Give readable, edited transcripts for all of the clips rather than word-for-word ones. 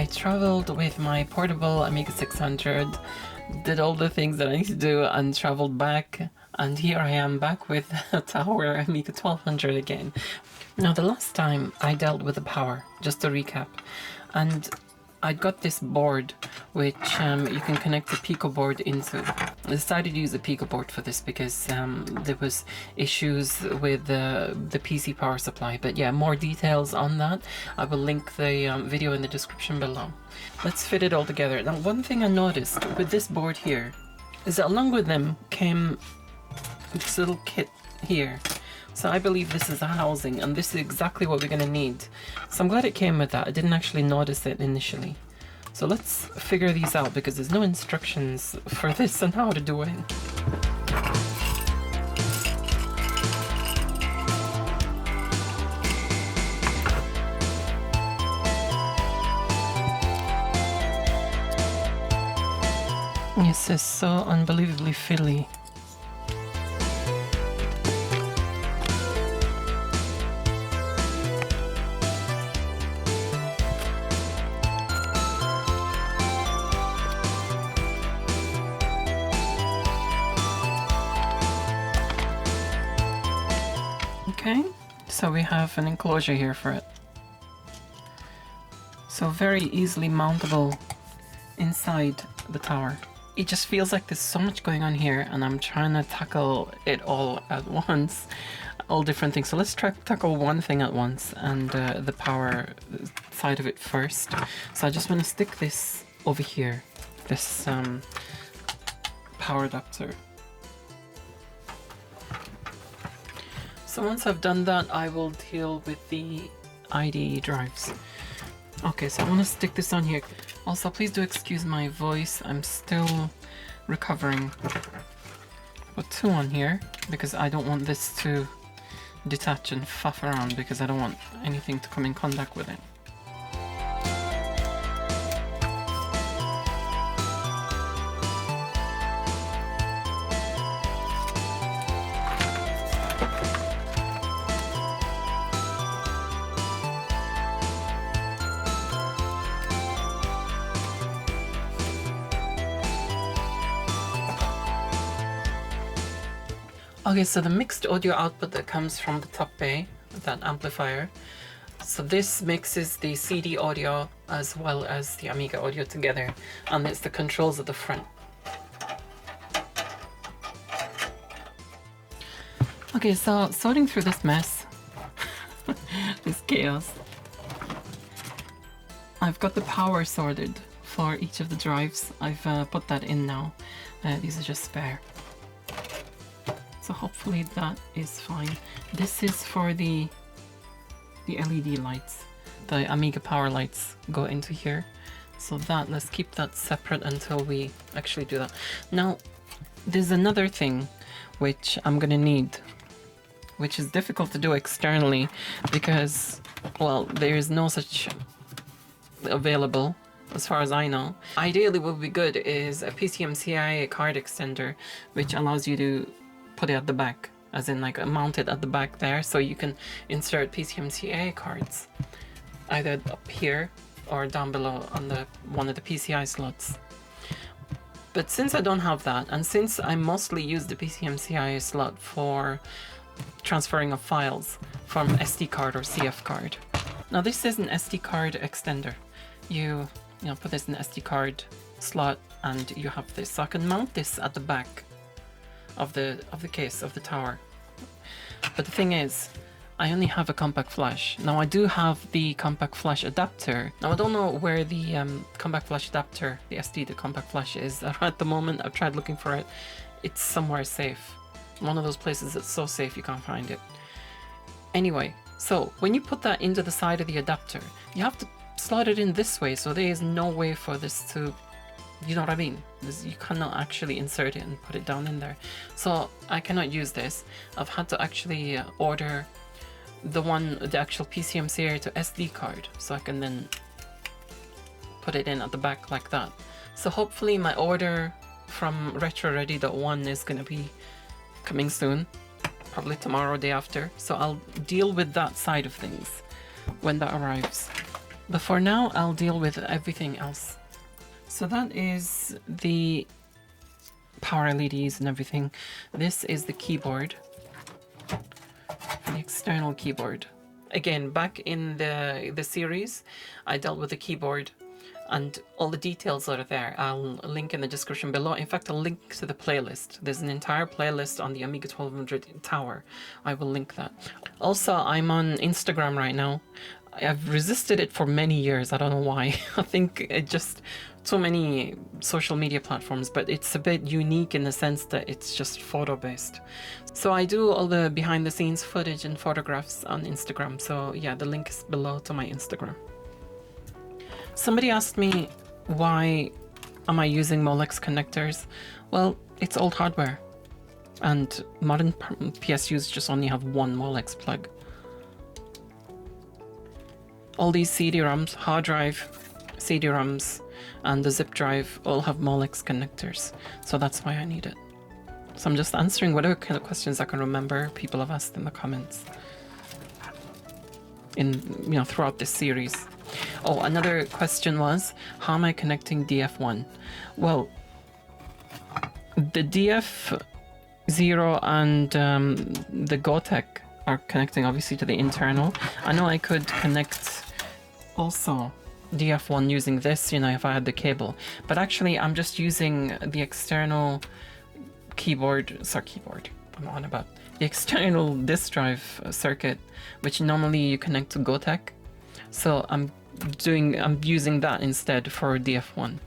I traveled with my portable Amiga 600, did all the things that I need to do and traveled back, and here I am back with a Tower Amiga 1200 again. Now the last time I dealt with the power, just to recap, and I got this board which you can connect the Pico board into. I decided to use a Pico board for this because there was issues with the PC power supply. But yeah, more details on that. I will link the video in the description below. Let's fit it all together. Now one thing I noticed with this board here is that along with them came this little kit here. So I believe this is a housing, and this is exactly what we're going to need. So I'm glad it came with that. I didn't actually notice it initially. So let's figure these out because there's no instructions for this and how to do it. This is so unbelievably fiddly. Okay, so we have an enclosure here for it. So very easily mountable inside the tower. It just feels like there's so much going on here and I'm trying to tackle it all at once. All different things. So let's try to tackle one thing at once and the power side of it first. So I just want to stick this over here. This power adapter. So once I've done that, I will deal with the IDE drives. Okay, so I want to stick this on here. Also, please do excuse my voice. I'm still recovering. Put two on here because I don't want this to detach and faff around because I don't want anything to come in contact with it. Okay, so the mixed audio output that comes from the top bay, that amplifier, so this mixes the CD audio as well as the Amiga audio together, and it's the controls at the front. Okay, so sorting through this mess, this chaos, I've got the power sorted for each of the drives. I've put that in now. These are just spare. So hopefully that is fine. This is for the LED lights. The Amiga power lights go into here. So that, let's keep that separate until we actually do that. Now, there's another thing which I'm gonna need, which is difficult to do externally because, well, there is no such available as far as I know. Ideally what would be good is a PCMCIA card extender, which allows you to put it at the back, as in like mount it at the back there, so you can insert PCMCIA cards either up here or down below on the one of the PCI slots. But since I don't have that, and since I mostly use the PCMCIA slot for transferring of files from SD card or CF card. Now this is an SD card extender. You know, put this in the SD card slot and you have this. So I can mount this at the back of the case of the tower. But the thing is, I only have a compact flash. Now I do have the compact flash adapter. Now I don't know where the compact flash adapter, the SD, the compact flash is at the moment. I've tried looking for it. It's somewhere safe. One of those places that's so safe you can't find it. Anyway, so when you put that into the side of the adapter, you have to slot it in this way, so there is no way for this to, you know what I mean? You cannot actually insert it and put it down in there. So I cannot use this. I've had to actually order the actual PCMCIA to SD card, so I can then put it in at the back like that. So hopefully my order from RetroReady.1 is going to be coming soon, probably tomorrow or day after. So I'll deal with that side of things when that arrives. But for now, I'll deal with everything else. So that is the power LEDs and everything. This is the keyboard, the external keyboard. Again, back in the series, I dealt with the keyboard and all the details that are there. I'll link in the description below. In fact, I'll link to the playlist. There's an entire playlist on the Amiga 1200 tower. I will link that. Also, I'm on Instagram right now. I've resisted it for many years. I don't know why. I think it just too many social media platforms, but it's a bit unique in the sense that it's just photo based. So I do all the behind the scenes footage and photographs on Instagram. So yeah, the link is below to my Instagram. Somebody asked me, why am I using Molex connectors? Well, it's old hardware, and modern PSUs just only have one Molex plug. All these CD-ROMs, hard drive, CD-ROMs, and the zip drive all have Molex connectors, so that's why I need it. So I'm just answering whatever kind of questions I can remember people have asked in the comments throughout this series. Oh, another question was, how am I connecting DF1? Well, the DF0 and the Gotek are connecting obviously to the internal. I know I could connect also DF1 using this, if I had the cable, but actually I'm just using the external I'm on about the external disk drive circuit, which normally you connect to Gotek. So I'm using that instead for DF1.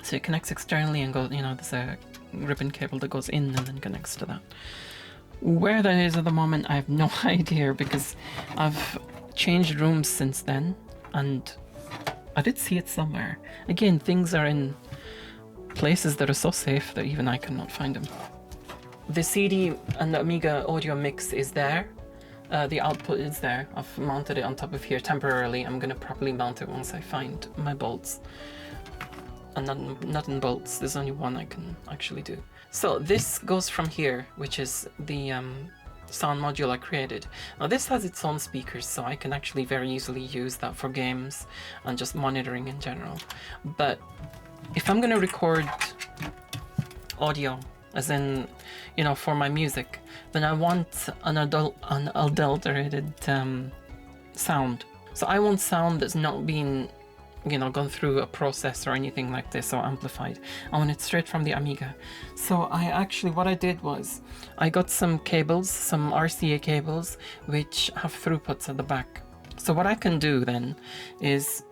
So it connects externally and goes, there's a ribbon cable that goes in and then connects to that. Where that is at the moment, I have no idea, because I've changed rooms since then, and I did see it somewhere. Again, things are in places that are so safe that even I cannot find them. The CD and the Amiga audio mix is there. The output is there. I've mounted it on top of here temporarily. I'm going to properly mount it once I find my bolts. And not in bolts, there's only one I can actually do. So this goes from here, which is the sound module I created. Now this has its own speakers, so I can actually very easily use that for games and just monitoring in general. But if I'm going to record audio, as in, for my music, then I want an unadulterated sound. So I want sound that's not been, gone through a process or anything like this or amplified. I want it straight from the Amiga. So what I did was, I got some cables, some RCA cables, which have throughputs at the back. So what I can do then is,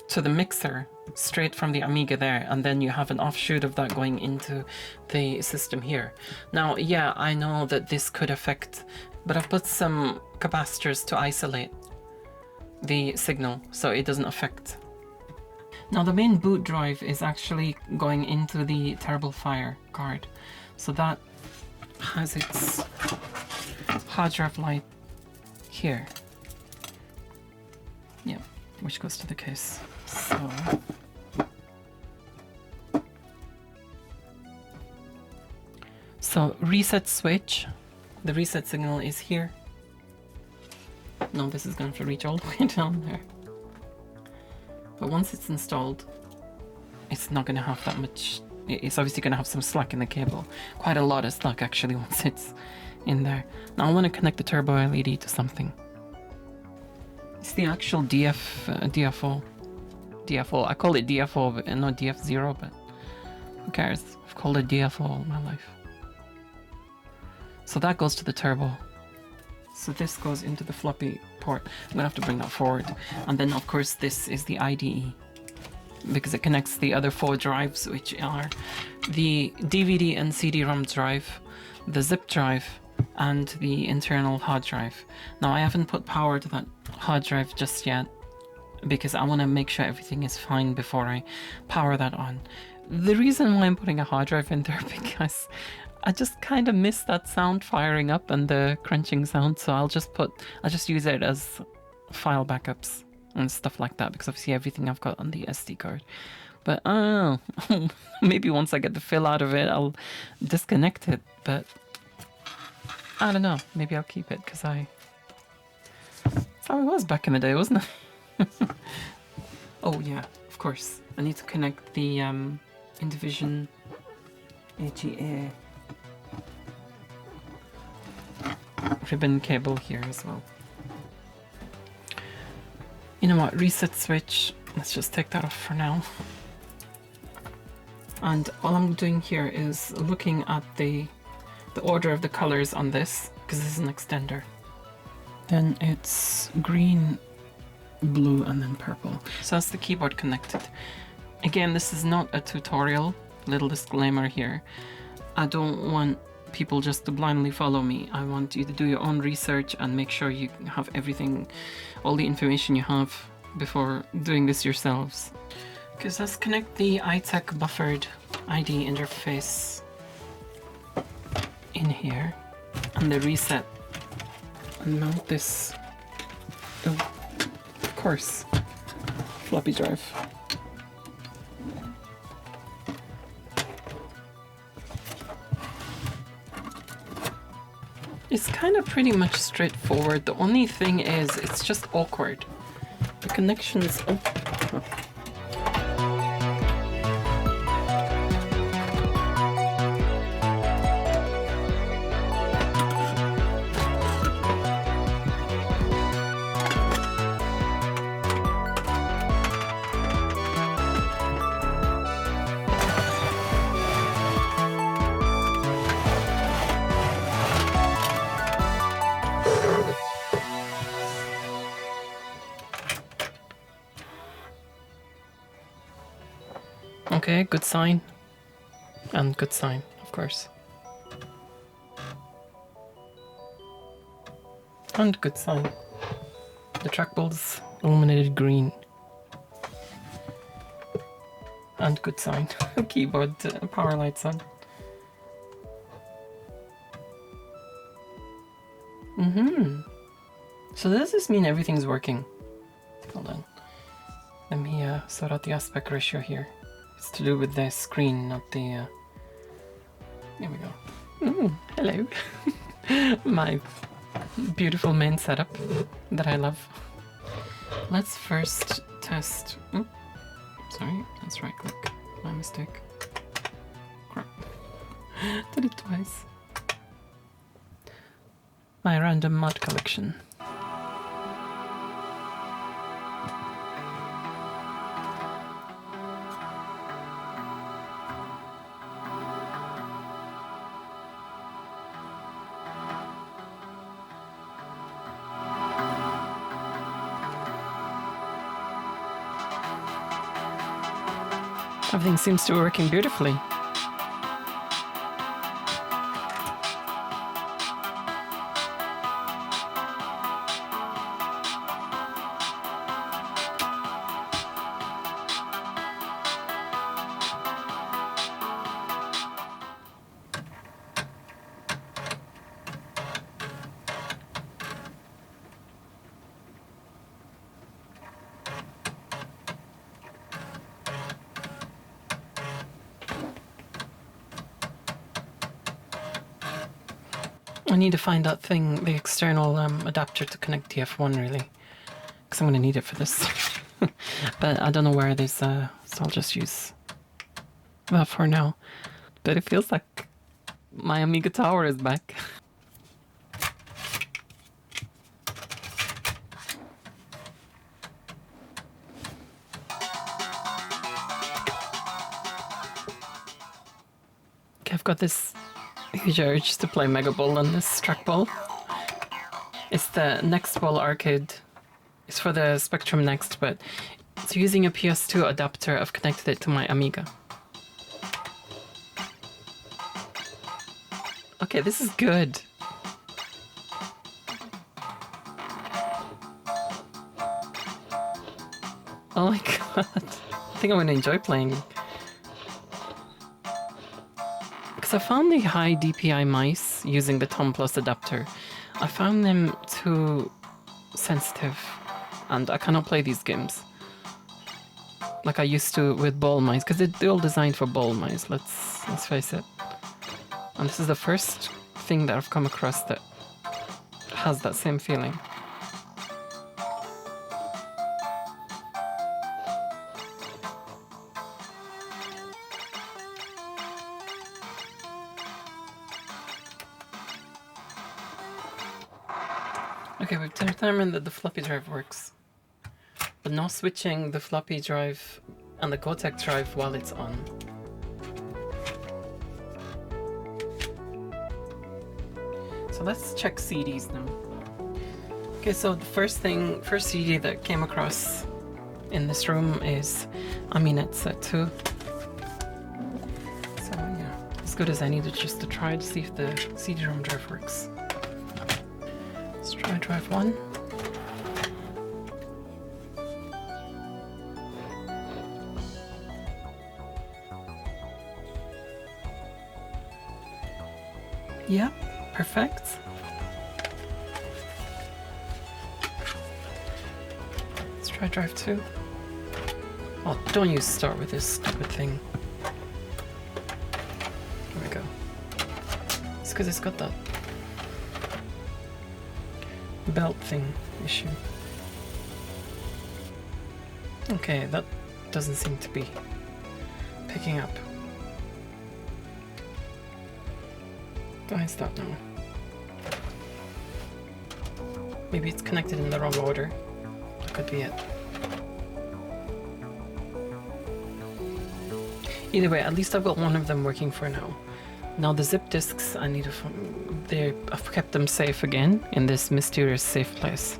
to the mixer, straight from the Amiga there, and then you have an offshoot of that going into the system here. Now, yeah, I know that this could affect, but I've put some capacitors to isolate the signal so it doesn't affect. Now the main boot drive is actually going into the Terrible Fire card, so that has its hard drive light here, yeah, which goes to the case. So reset switch, the reset signal is here. No, this is going to reach all the way down there. But once it's installed, it's not going to have that much. It's obviously going to have some slack in the cable. Quite a lot of slack actually once it's in there. Now I want to connect the turbo LED to something. It's the actual DFO. I call it DFO, but not DF0, but who cares? I've called it DFO all my life. So that goes to the turbo. So this goes into the floppy port. I'm gonna have to bring that forward. And then of course this is the IDE, because it connects the other 4 drives, which are the DVD and CD-ROM drive, the zip drive, and the internal hard drive. Now I haven't put power to that hard drive just yet, because I want to make sure everything is fine before I power that on. The reason why I'm putting a hard drive in there, because I just kind of miss that sound firing up and the crunching sound, so I'll just use it as file backups and stuff like that, because obviously everything I've got on the SD card. But maybe once I get the fill out of it, I'll disconnect it, but I don't know, maybe I'll keep it, because I how it was back in the day, wasn't it? Oh yeah, of course. I need to connect the Intellivision AGA ribbon cable here as well. You know what, reset switch, let's just take that off for now. And all I'm doing here is looking at the order of the colors on this, because this is an extender. Then it's green, blue, and then purple. So that's the keyboard connected. Again, this is not a tutorial, little disclaimer here. I don't want people just to blindly follow me. I want you to do your own research and make sure you have everything, all the information you have before doing this yourselves. Okay, so let's connect the Eyetech buffered ID interface in here and the reset and mount this, oh, of course, floppy drive. It's kind of pretty much straightforward. The only thing is, it's just awkward. The connections. Oh. Okay, good sign. And good sign, of course. And good sign. The trackball's illuminated green. And good sign. Keyboard power lights on. So does this mean everything's working? Hold on. Let me sort out the aspect ratio here. It's to do with the screen, not the... There we go. Hello. My beautiful main setup that I love. Let's first test... sorry, let's right click. My mistake. Crap. Did it twice. My random mod collection. Everything seems to be working beautifully. I need to find that thing, the external adapter to connect the F1 really, because I'm going to need it for this. But I don't know where it is, so I'll just use that for now. But it feels like my Amiga tower is back. Okay, I've got this huge urge to play Mega Ball on this trackball. It's the Next Ball Arcade. It's for the Spectrum Next, but it's using a PS2 adapter. I've connected it to my Amiga. Okay, this is good. Oh my god. I think I'm gonna enjoy playing. I found the high DPI mice using the Tom Plus adapter. I found them too sensitive and I cannot play these games like I used to with ball mice, because they're all designed for ball mice, let's face it. And this is the first thing that I've come across that has that same feeling. Okay, we've determined that the floppy drive works, but no switching the floppy drive and the Gotek drive while it's on. So let's check CDs now. Okay, so the first CD that came across in this room is Amiga set 2. So yeah, as good as any just to try to see if the CD-ROM drive works. Let's try drive 1. Yeah, perfect. Let's try drive 2. Oh, don't you start with this stupid thing. There we go. It's because it's got that belt thing issue. Okay, that doesn't seem to be picking up. Why is that now? Maybe it's connected in the wrong order. That could be it. Either way, at least I've got one of them working for now. Now the zip disks, I need to I've kept them safe again in this mysterious safe place.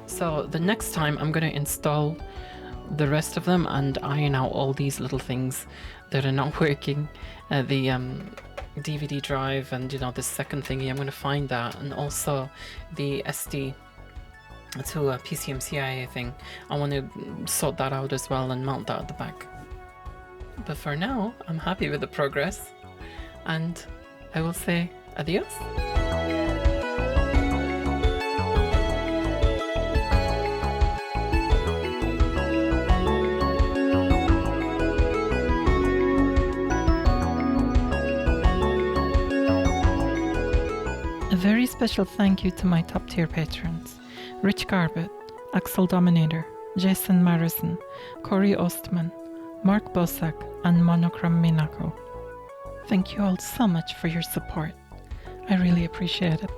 So the next time I'm gonna install the rest of them and iron out all these little things that are not working. The DVD drive and this second thingy, I'm gonna find that, and also the SD to a PCMCIA thing. I want to sort that out as well and mount that at the back. But for now, I'm happy with the progress, and I will say adios. A very special thank you to my top tier patrons: Rich Garbett, Axel Dominator, Jason Marison, Corey Ostman, Mark Bosak, and Monochrom Minako. Thank you all so much for your support. I really appreciate it.